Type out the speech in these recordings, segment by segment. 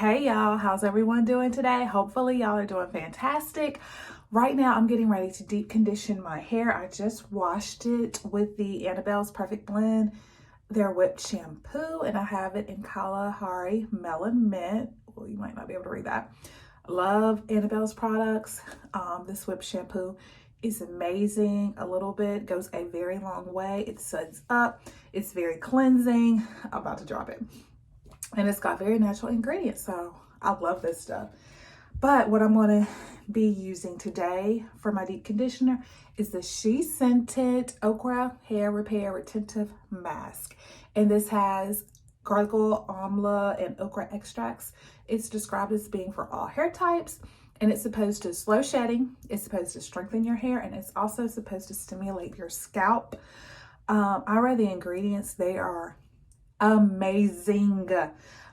Hey y'all, how's everyone doing today? Hopefully y'all are doing fantastic. Right now I'm getting ready to deep condition my hair. I just washed it with the Annabelle's Perfect Blend, their whipped shampoo, and I have it in Kalahari Melon Mint. Well, you might not be able to read that. Love Annabelle's products. This whipped shampoo is amazing. A little bit goes a very long way. It suds up. It's very cleansing. I'm about to drop it. And it's got very natural ingredients, so I love this stuff. But what I'm going to be using today for my deep conditioner is the She Scented Okra Hair Repair Retentive Mask. And this has garlic oil, amla, and okra extracts. It's described as being for all hair types, and it's supposed to slow shedding, it's supposed to strengthen your hair, and it's also supposed to stimulate your scalp. I read the ingredients. They are amazing.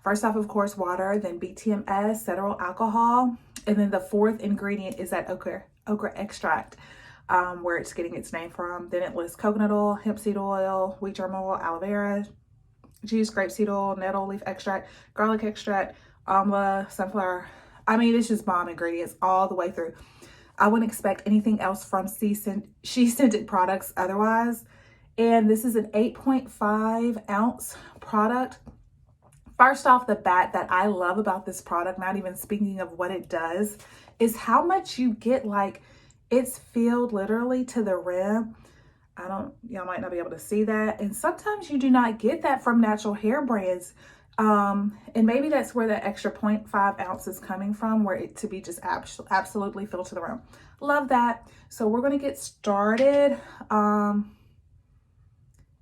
First off, of course, water, then BTMS, cetyl alcohol, and then the fourth ingredient is that okra extract, where it's getting its name from. Then it lists coconut oil, hemp seed oil, wheat germ oil, aloe vera juice, grapeseed oil, nettle leaf extract, garlic extract, amla, sunflower. I mean, it's just bomb ingredients all the way through. I wouldn't expect anything else from She Scented products otherwise. And this is an 8.5 ounce product. First off the bat, that I love about this product, not even speaking of what it does, is how much you get. Like, it's filled literally to the rim. Y'all might not be able to see that. And sometimes you do not get that from natural hair brands. And maybe that's where the extra 0.5 ounce is coming from, where it to be just absolutely filled to the rim. Love that. So we're going to get started.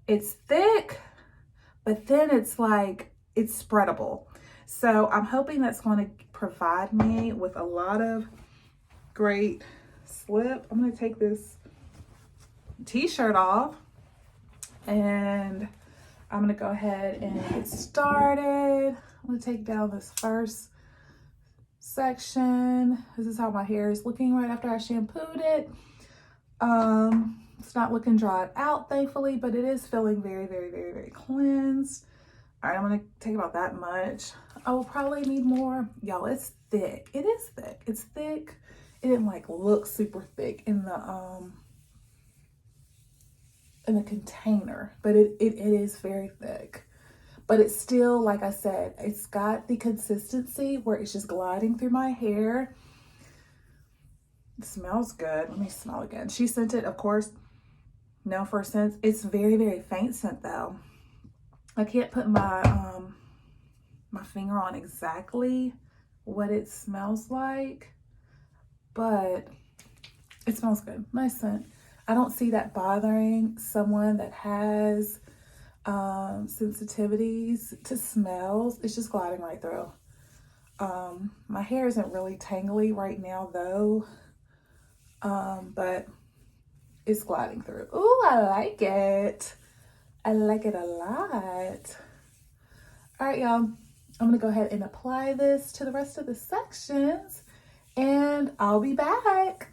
It's thick, but then it's like, it's spreadable. So I'm hoping that's going to provide me with a lot of great slip. I'm going to take this t-shirt off and I'm going to go ahead and get started. I'm going to take down this first section. This is how my hair is looking right after I shampooed it. It's not looking dried out, thankfully, but it is feeling very, very, very, very cleansed. All right, I'm gonna take about that much. I will probably need more. Y'all, it's thick. It is thick. It's thick. It didn't like look super thick in the container, but it is very thick. But it's still, like I said, it's got the consistency where it's just gliding through my hair. It smells good. Let me smell again. She Scented, of course, known for scents. It's very, very faint scent though. I can't put my my finger on exactly what it smells like, but it smells good. Nice scent. I don't see that bothering someone that has sensitivities to smells. It's just gliding right through. My hair isn't really tangly right now though. But it's gliding through. Ooh, I like it. I like it a lot. All right, y'all. I'm gonna go ahead and apply this to the rest of the sections and I'll be back.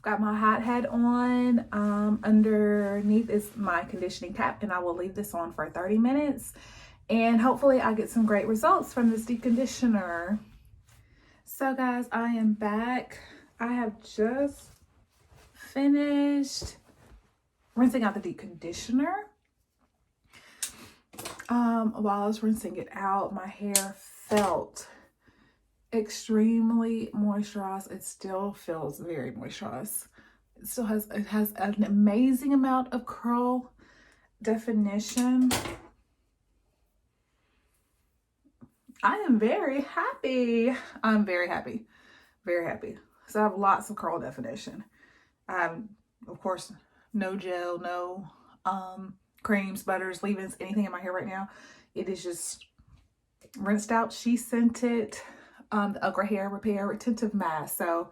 Got my hot hat on. Underneath is my conditioning cap, and I will leave this on for 30 minutes. And hopefully I get some great results from this deep conditioner. So guys, I am back. I have just finished rinsing out the deep conditioner. While I was rinsing it out, my hair felt extremely moisturized. It still feels very moisturized. It has an amazing amount of curl definition. I am very happy. I'm very happy. Very happy. So I have lots of curl definition. I have, of course, no gel, no creams, butters, leave-ins, anything in my hair right now. It is just rinsed out, she scented, the Okra hair repair retentive mask. So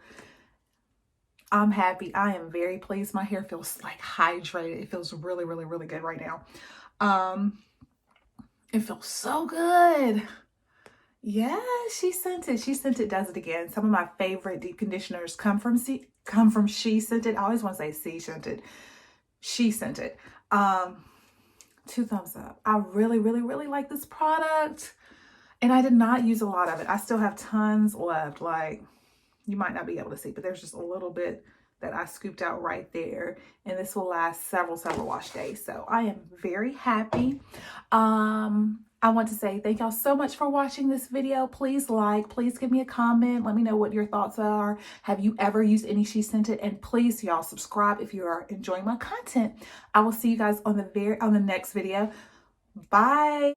I'm happy. I am very pleased. My hair feels like hydrated. It feels really, really, really good right now. It feels so good. Yeah, she scented. She scented does it again. Some of my favorite deep conditioners come from she scented. I always want to say she scented. She scented. 2 thumbs up. I really, really, really like this product. And I did not use a lot of it. I still have tons left. Like, you might not be able to see, but there's just a little bit that I scooped out right there. And this will last several wash days. So I am very happy. I want to say thank y'all so much for watching this video. Please please give me a comment. Let me know what your thoughts are. Have you ever used any She Scented? And please, y'all, subscribe if you are enjoying my content. I will see you guys on the next video. Bye.